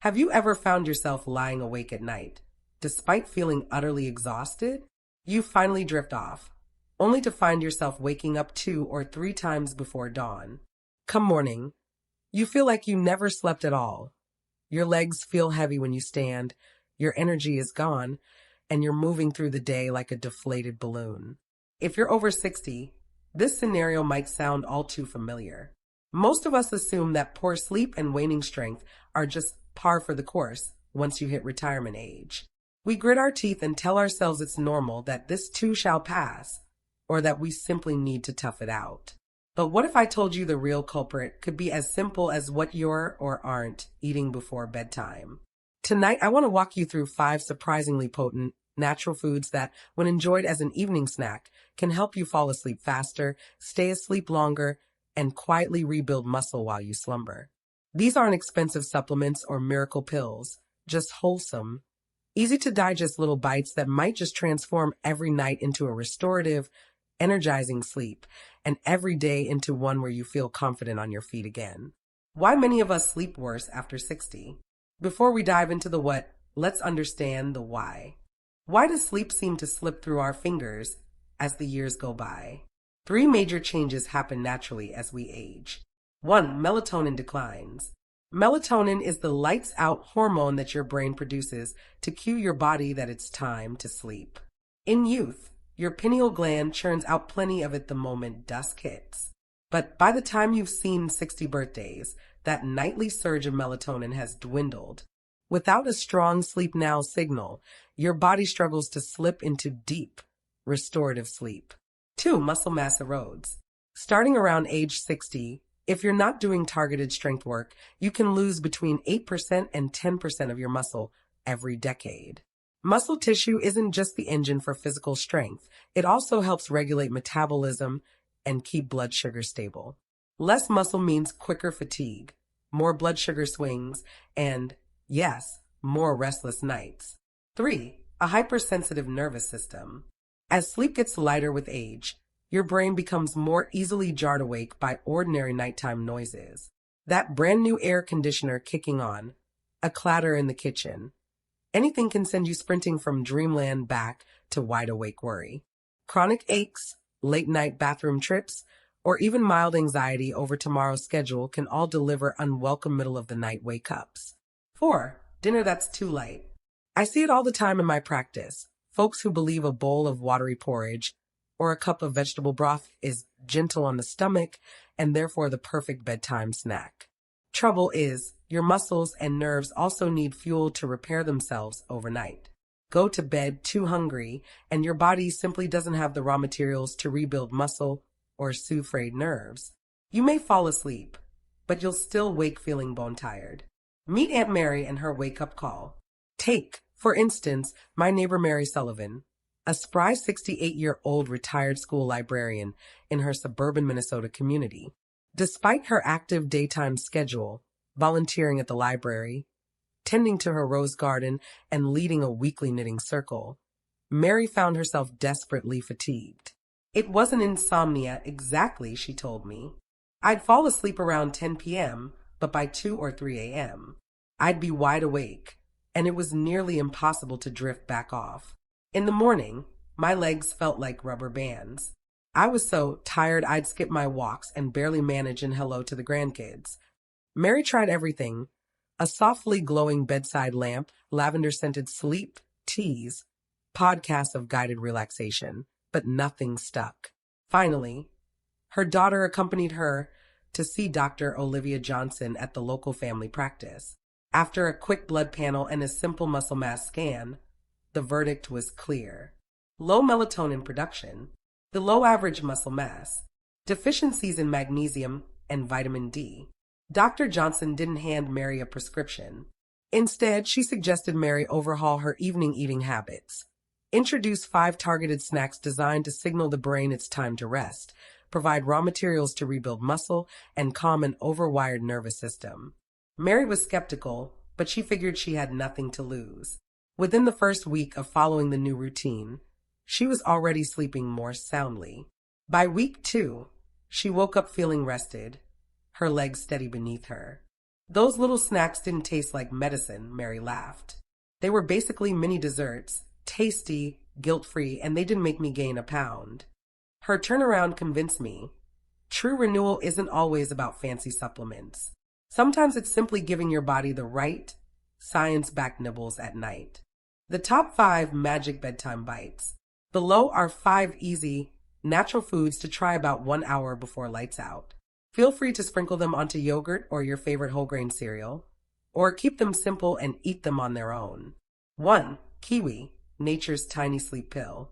Have you ever found yourself lying awake at night, despite feeling utterly exhausted? You finally drift off, only to find yourself waking up 2 or 3 times before dawn. Come morning, you feel like you never slept at all. Your legs feel heavy when you stand, your energy is gone, and you're moving through the day like a deflated balloon. If you're over 60, this scenario might sound all too familiar. Most of us assume that poor sleep and waning strength are just par for the course once you hit retirement age. We grit our teeth and tell ourselves it's normal, that this too shall pass, or that we simply need to tough it out. But what if I told you the real culprit could be as simple as what you're or aren't eating before bedtime? Tonight, I want to walk you through 5 surprisingly potent, natural foods that, when enjoyed as an evening snack, can help you fall asleep faster, stay asleep longer, and quietly rebuild muscle while you slumber. These aren't expensive supplements or miracle pills, just wholesome, easy to digest little bites that might just transform every night into a restorative, energizing sleep, and every day into one where you feel confident on your feet again. Why many of us sleep worse after 60? Before we dive into the what, let's understand the why. Why does sleep seem to slip through our fingers as the years go by? 3 major changes happen naturally as we age. 1. Melatonin declines. Melatonin is the lights-out hormone that your brain produces to cue your body that it's time to sleep. In youth, your pineal gland churns out plenty of it the moment dusk hits. But by the time you've seen 60 birthdays, that nightly surge of melatonin has dwindled. Without a strong sleep now signal, your body struggles to slip into deep, restorative sleep. 2. Muscle mass erodes. Starting around age 60, if you're not doing targeted strength work, you can lose between 8% and 10% of your muscle every decade. Muscle tissue isn't just the engine for physical strength. It also helps regulate metabolism and keep blood sugar stable. Less muscle means quicker fatigue, more blood sugar swings, and, yes, more restless nights. 3. A hypersensitive nervous system. As sleep gets lighter with age, your brain becomes more easily jarred awake by ordinary nighttime noises. That brand new air conditioner kicking on, a clatter in the kitchen. Anything can send you sprinting from dreamland back to wide awake worry. Chronic aches, late night bathroom trips, or even mild anxiety over tomorrow's schedule can all deliver unwelcome middle of the night wake ups. 4. Dinner that's too light. I see it all the time in my practice. Folks who believe a bowl of watery porridge or a cup of vegetable broth is gentle on the stomach and therefore the perfect bedtime snack. Trouble is, your muscles and nerves also need fuel to repair themselves overnight. Go to bed too hungry, and your body simply doesn't have the raw materials to rebuild muscle or soothe frayed nerves. You may fall asleep, but you'll still wake feeling bone tired. Meet Aunt Mary and her wake-up call. Take, for instance, my neighbor Mary Sullivan, a spry 68-year-old retired school librarian in her suburban Minnesota community. Despite her active daytime schedule, volunteering at the library, tending to her rose garden, and leading a weekly knitting circle, Mary found herself desperately fatigued. It wasn't insomnia exactly, she told me. I'd fall asleep around 10 p.m., but by 2 or 3 a.m., I'd be wide awake, and it was nearly impossible to drift back off. In the morning, my legs felt like rubber bands. I was so tired I'd skip my walks and barely manage an hello to the grandkids. Mary tried everything: a softly glowing bedside lamp, lavender-scented sleep teas, podcasts of guided relaxation, but nothing stuck. Finally, her daughter accompanied her to see Dr. Olivia Johnson at the local family practice. After a quick blood panel and a simple muscle mass scan, the verdict was clear. Low melatonin production, the low average muscle mass, deficiencies in magnesium and vitamin D. Dr. Johnson didn't hand Mary a prescription. Instead, she suggested Mary overhaul her evening eating habits. Introduce 5 targeted snacks designed to signal the brain it's time to rest, provide raw materials to rebuild muscle, and calm an overwired nervous system. Mary was skeptical, but she figured she had nothing to lose. Within the first week of following the new routine, she was already sleeping more soundly. By week 2, she woke up feeling rested, her legs steady beneath her. Those little snacks didn't taste like medicine, Mary laughed. They were basically mini desserts, tasty, guilt-free, and they didn't make me gain a pound. Her turnaround convinced me. True renewal isn't always about fancy supplements. Sometimes it's simply giving your body the right, science-backed nibbles at night. The top 5 magic bedtime bites. Below are 5 easy, natural foods to try about 1 hour before lights out. Feel free to sprinkle them onto yogurt or your favorite whole grain cereal, or keep them simple and eat them on their own. 1. Kiwi, nature's tiny sleep pill.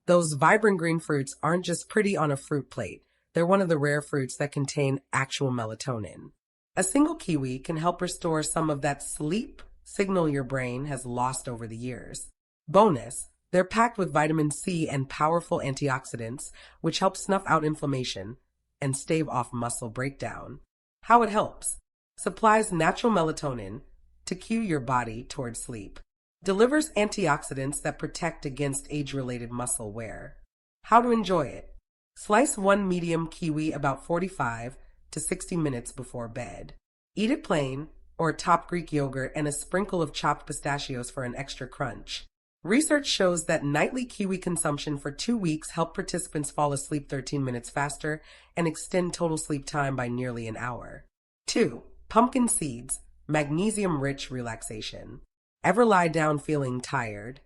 Those vibrant green fruits aren't just pretty on a fruit plate. They're one of the rare fruits that contain actual melatonin. A single kiwi can help restore some of that sleep signal your brain has lost over the years. Bonus, they're packed with vitamin C and powerful antioxidants, which help snuff out inflammation and stave off muscle breakdown. How it helps. Supplies natural melatonin to cue your body toward sleep. Delivers antioxidants that protect against age-related muscle wear. How to enjoy it. Slice 1 medium kiwi about 45 to 60 minutes before bed. Eat it plain, or top Greek yogurt and a sprinkle of chopped pistachios for an extra crunch. Research shows that nightly kiwi consumption for 2 weeks helped participants fall asleep 13 minutes faster and extend total sleep time by nearly an hour. 2. Pumpkin seeds, magnesium-rich relaxation. Ever lie down feeling tired,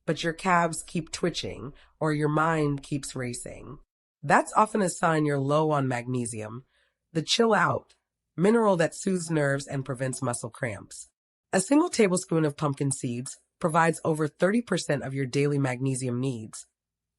but your calves keep twitching or your mind keeps racing? That's often a sign you're low on magnesium, the chill out mineral that soothes nerves and prevents muscle cramps. A single tablespoon of pumpkin seeds provides over 30% of your daily magnesium needs,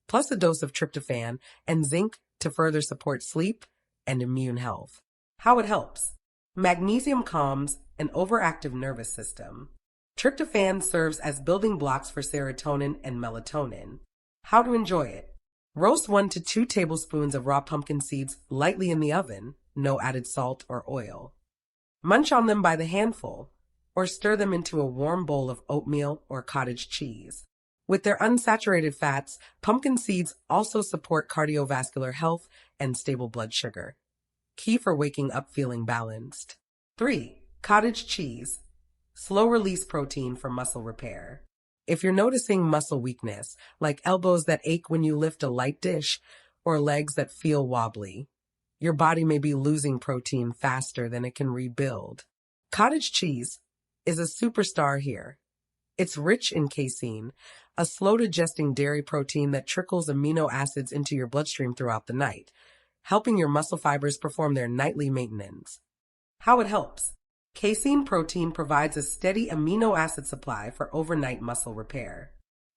plus a dose of tryptophan and zinc to further support sleep and immune health. How it helps. Magnesium calms an overactive nervous system. Tryptophan serves as building blocks for serotonin and melatonin. How to enjoy it. Roast 1 to 2 tablespoons of raw pumpkin seeds lightly in the oven, no added salt or oil. Munch on them by the handful, or stir them into a warm bowl of oatmeal or cottage cheese. With their unsaturated fats, pumpkin seeds also support cardiovascular health and stable blood sugar. Key for waking up feeling balanced. 3. Cottage cheese. Slow-release protein for muscle repair. If you're noticing muscle weakness, like elbows that ache when you lift a light dish or legs that feel wobbly, your body may be losing protein faster than it can rebuild. Cottage cheese is a superstar here. It's rich in casein, a slow-digesting dairy protein that trickles amino acids into your bloodstream throughout the night, helping your muscle fibers perform their nightly maintenance. How it helps. Casein protein provides a steady amino acid supply for overnight muscle repair.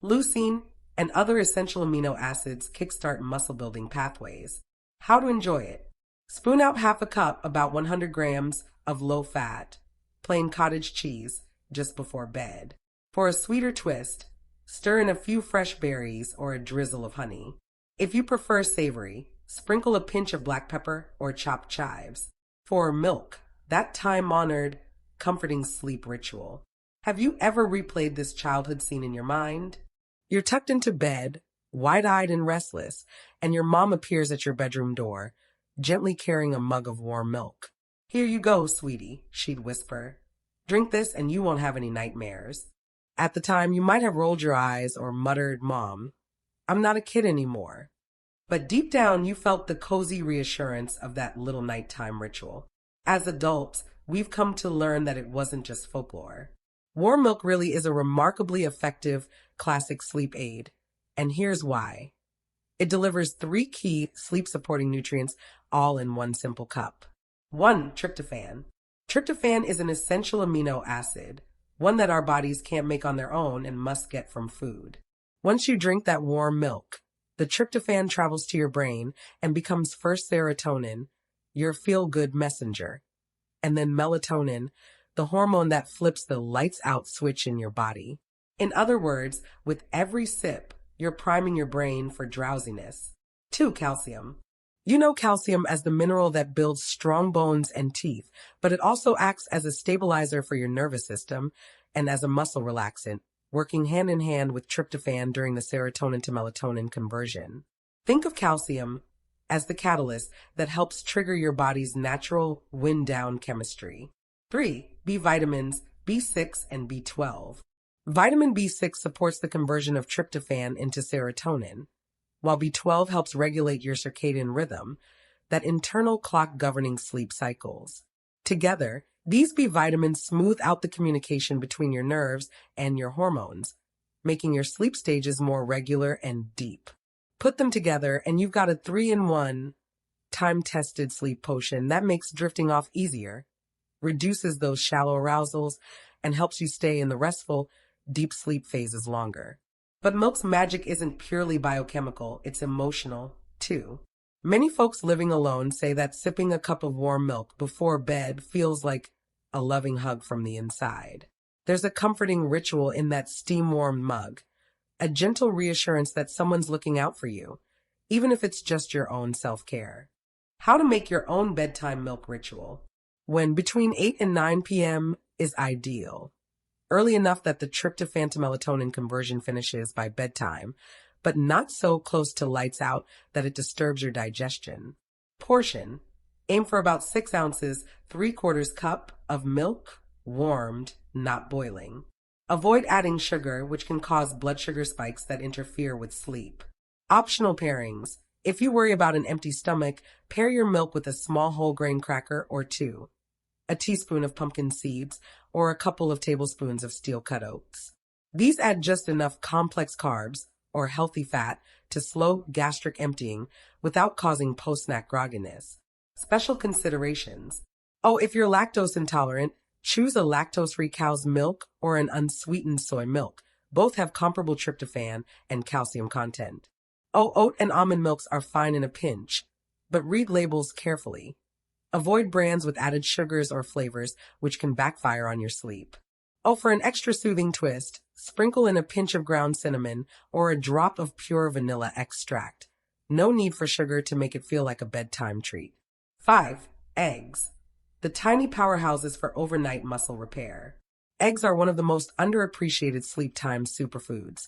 Leucine and other essential amino acids kickstart muscle-building pathways. How to enjoy it. Spoon out half a cup, about 100 grams, of low-fat, plain cottage cheese just before bed. For a sweeter twist, stir in a few fresh berries or a drizzle of honey. If you prefer savory, sprinkle a pinch of black pepper or chopped chives. For milk, that time-honored, comforting sleep ritual. Have you ever replayed this childhood scene in your mind? You're tucked into bed, wide-eyed and restless, and your mom appears at your bedroom door, gently carrying a mug of warm milk. "Here you go, sweetie," she'd whisper. "Drink this and you won't have any nightmares." At the time, you might have rolled your eyes or muttered, "Mom, I'm not a kid anymore." But deep down, you felt the cozy reassurance of that little nighttime ritual. As adults, we've come to learn that it wasn't just folklore. Warm milk really is a remarkably effective classic sleep aid, and here's why. It delivers 3 key sleep-supporting nutrients all in one simple cup. 1. Tryptophan. Tryptophan is an essential amino acid, one that our bodies can't make on their own and must get from food. Once you drink that warm milk, the tryptophan travels to your brain and becomes first serotonin, your feel-good messenger, and then melatonin, the hormone that flips the lights-out switch in your body. In other words, with every sip, you're priming your brain for drowsiness. 2. Calcium. You know calcium as the mineral that builds strong bones and teeth, but it also acts as a stabilizer for your nervous system and as a muscle relaxant, working hand in hand with tryptophan during the serotonin to melatonin conversion. Think of calcium as the catalyst that helps trigger your body's natural wind-down chemistry. 3. B vitamins B6 and B12. Vitamin B6 supports the conversion of tryptophan into serotonin, while B12 helps regulate your circadian rhythm, that internal clock governing sleep cycles. Together, these B vitamins smooth out the communication between your nerves and your hormones, making your sleep stages more regular and deep. Put them together and you've got a 3-in-1 time-tested sleep potion that makes drifting off easier, reduces those shallow arousals, and helps you stay in the restful, deep sleep phases longer. But milk's magic isn't purely biochemical, it's emotional, too. Many folks living alone say that sipping a cup of warm milk before bed feels like a loving hug from the inside. There's a comforting ritual in that steam-warmed mug, a gentle reassurance that someone's looking out for you, even if it's just your own self-care. How to make your own bedtime milk ritual. When between 8 and 9 p.m. is ideal. Early enough that the tryptophan to melatonin conversion finishes by bedtime, but not so close to lights out that it disturbs your digestion. Portion. Aim for about 6 ounces, 3/4 cup of milk, warmed, not boiling. Avoid adding sugar, which can cause blood sugar spikes that interfere with sleep. Optional pairings. If you worry about an empty stomach, pair your milk with a small whole grain cracker or 2, a teaspoon of pumpkin seeds, or a couple of tablespoons of steel-cut oats. These add just enough complex carbs, or healthy fat, to slow gastric emptying without causing post-snack grogginess. Special considerations. Oh, if you're lactose intolerant, choose a lactose-free cow's milk or an unsweetened soy milk. Both have comparable tryptophan and calcium content. Oh, oat and almond milks are fine in a pinch, but read labels carefully. Avoid brands with added sugars or flavors, which can backfire on your sleep. Oh, for an extra soothing twist, sprinkle in a pinch of ground cinnamon or a drop of pure vanilla extract. No need for sugar to make it feel like a bedtime treat. 5. Eggs. The tiny powerhouses for overnight muscle repair. Eggs are one of the most underappreciated sleep time superfoods,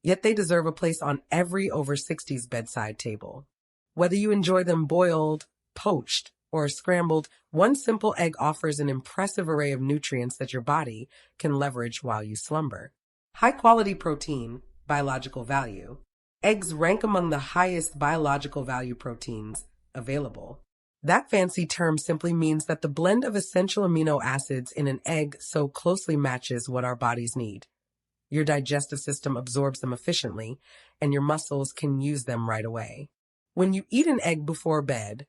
yet they deserve a place on every over 60s bedside table. Whether you enjoy them boiled, poached, or scrambled, one simple egg offers an impressive array of nutrients that your body can leverage while you slumber. High-quality protein, biological value. Eggs rank among the highest biological value proteins available. That fancy term simply means that the blend of essential amino acids in an egg so closely matches what our bodies need. Your digestive system absorbs them efficiently, and your muscles can use them right away. When you eat an egg before bed,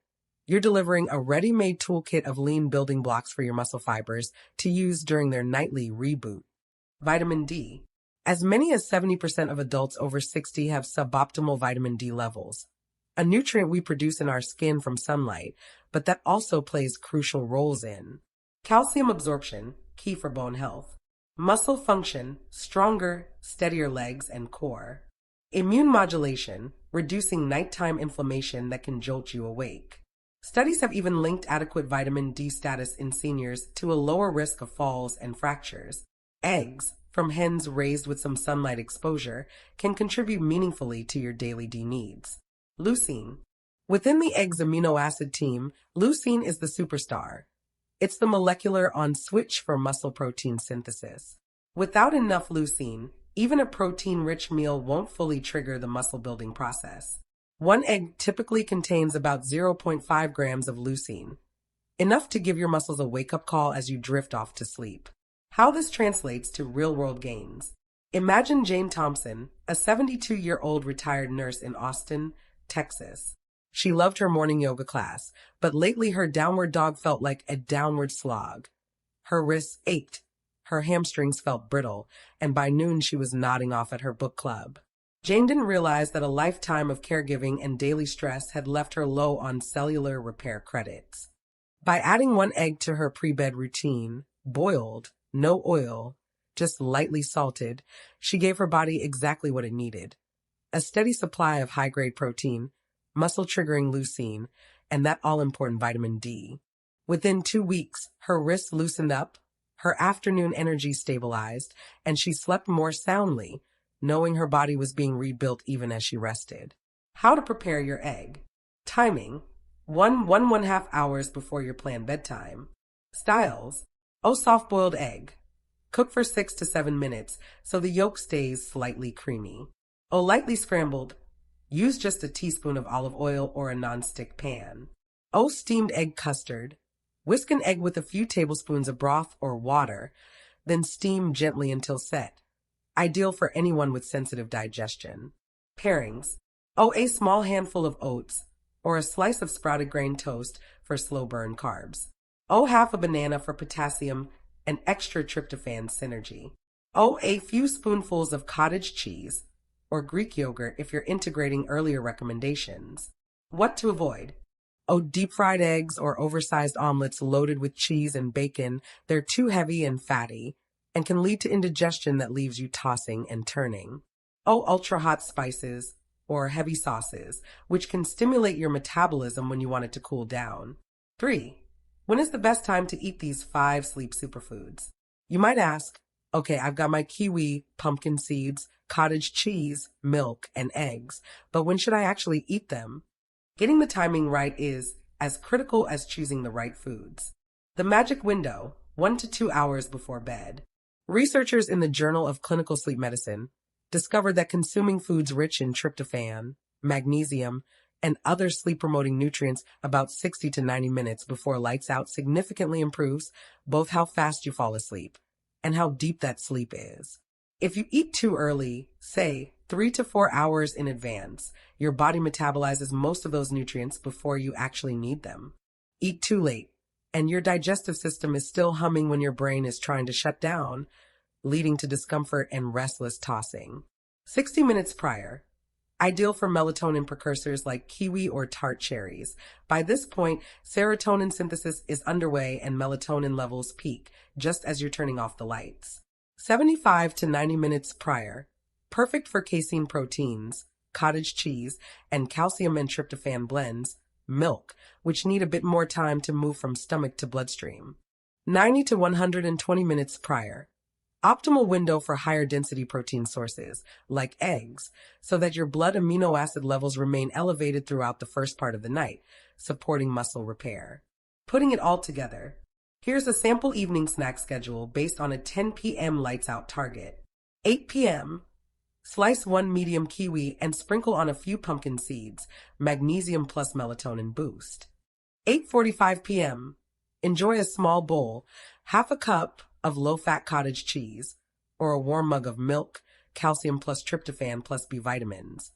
you're delivering a ready-made toolkit of lean building blocks for your muscle fibers to use during their nightly reboot. Vitamin D. As many as 70% of adults over 60 have suboptimal vitamin D levels, a nutrient we produce in our skin from sunlight, but that also plays crucial roles in calcium absorption, key for bone health; muscle function, stronger, steadier legs and core; immune modulation, reducing nighttime inflammation that can jolt you awake. Studies have even linked adequate vitamin D status in seniors to a lower risk of falls and fractures. Eggs, from hens raised with some sunlight exposure, can contribute meaningfully to your daily D needs. Leucine. Within the egg's amino acid team, leucine is the superstar. It's the molecular on-switch for muscle protein synthesis. Without enough leucine, even a protein-rich meal won't fully trigger the muscle-building process. One egg typically contains about 0.5 grams of leucine, enough to give your muscles a wake-up call as you drift off to sleep. How this translates to real-world gains. Imagine Jane Thompson, a 72-year-old retired nurse in Austin, Texas. She loved her morning yoga class, but lately her downward dog felt like a downward slog. Her wrists ached, her hamstrings felt brittle, and by noon she was nodding off at her book club. Jane didn't realize that a lifetime of caregiving and daily stress had left her low on cellular repair credits. By adding one egg to her pre-bed routine, boiled, no oil, just lightly salted, she gave her body exactly what it needed: a steady supply of high-grade protein, muscle-triggering leucine, and that all-important vitamin D. Within 2 weeks, her wrists loosened up, her afternoon energy stabilized, and she slept more soundly, knowing her body was being rebuilt even as she rested. How to prepare your egg. Timing: 1.5 hours before your planned bedtime. Styles: O soft-boiled egg. Cook for 6 to 7 minutes so the yolk stays slightly creamy. O lightly scrambled. Use just a teaspoon of olive oil or a non-stick pan. O steamed egg custard. Whisk an egg with a few tablespoons of broth or water, then steam gently until set. Ideal for anyone with sensitive digestion. Pairings. O a small handful of oats or a slice of sprouted grain toast for slow burn carbs. O half a banana for potassium and extra tryptophan synergy. O a few spoonfuls of cottage cheese or Greek yogurt if you're integrating earlier recommendations. What to avoid? Oh, deep-fried eggs or oversized omelets loaded with cheese and bacon. They're too heavy and fatty and can lead to indigestion that leaves you tossing and turning. Oh, ultra-hot spices or heavy sauces, which can stimulate your metabolism when you want it to cool down. 3. When is the best time to eat these 5 sleep superfoods? You might ask, okay, I've got my kiwi, pumpkin seeds, cottage cheese, milk, and eggs, but when should I actually eat them? Getting the timing right is as critical as choosing the right foods. The magic window, 1 to 2 hours before bed. Researchers in the Journal of Clinical Sleep Medicine discovered that consuming foods rich in tryptophan, magnesium, and other sleep-promoting nutrients about 60 to 90 minutes before lights out significantly improves both how fast you fall asleep and how deep that sleep is. If you eat too early, say 3 to 4 hours in advance, your body metabolizes most of those nutrients before you actually need them. Eat too late, and your digestive system is still humming when your brain is trying to shut down, leading to discomfort and restless tossing. 60 minutes prior. Ideal for melatonin precursors like kiwi or tart cherries. By this point, serotonin synthesis is underway and melatonin levels peak just as you're turning off the lights. 75 to 90 minutes prior. Perfect for casein proteins, cottage cheese, and calcium and tryptophan blends, milk, which need a bit more time to move from stomach to bloodstream. 90 to 120 minutes prior. Optimal window for higher density protein sources, like eggs, so that your blood amino acid levels remain elevated throughout the first part of the night, supporting muscle repair. Putting it all together. Here's a sample evening snack schedule based on a 10 p.m. lights out target. 8 p.m. Slice 1 medium kiwi and sprinkle on a few pumpkin seeds, magnesium plus melatonin boost. 8:45 p.m. Enjoy a small bowl, half a cup of low-fat cottage cheese, or a warm mug of milk, calcium plus tryptophan plus B vitamins.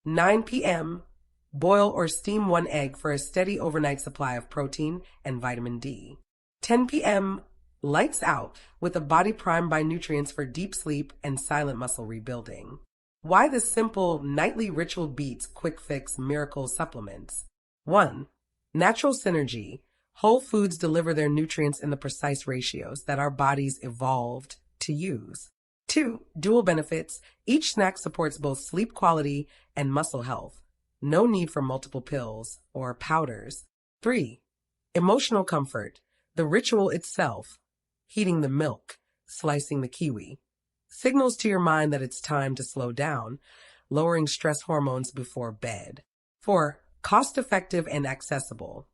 9 p.m. Boil or steam 1 egg for a steady overnight supply of protein and vitamin D. 10 p.m. Lights out with a body primed by nutrients for deep sleep and silent muscle rebuilding. Why this simple nightly ritual beats quick fix miracle supplements? 1. Natural synergy. Whole foods deliver their nutrients in the precise ratios that our bodies evolved to use. 2. Dual benefits. Each snack supports both sleep quality and muscle health. No need for multiple pills or powders. 3. Emotional comfort. The ritual itself, heating the milk, slicing the kiwi, signals to your mind that it's time to slow down, lowering stress hormones before bed. 4. Cost-effective and accessible.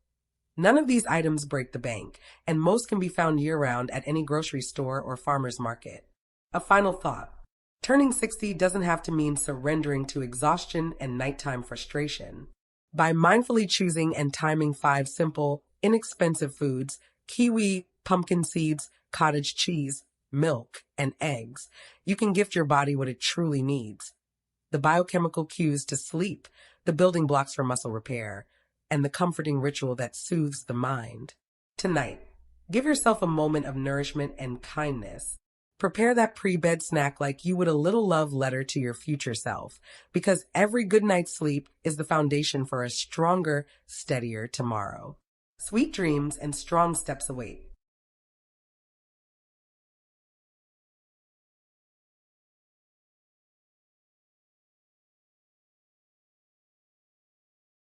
None of these items break the bank, and most can be found year-round at any grocery store or farmer's market. A final thought. Turning 60 doesn't have to mean surrendering to exhaustion and nighttime frustration. By mindfully choosing and timing 5 simple, inexpensive foods, kiwi, pumpkin seeds, cottage cheese, milk, and eggs, you can gift your body what it truly needs. The biochemical cues to sleep, the building blocks for muscle repair, and the comforting ritual that soothes the mind. Tonight, give yourself a moment of nourishment and kindness. Prepare that pre-bed snack like you would a little love letter to your future self, because every good night's sleep is the foundation for a stronger, steadier tomorrow. Sweet dreams and strong steps await.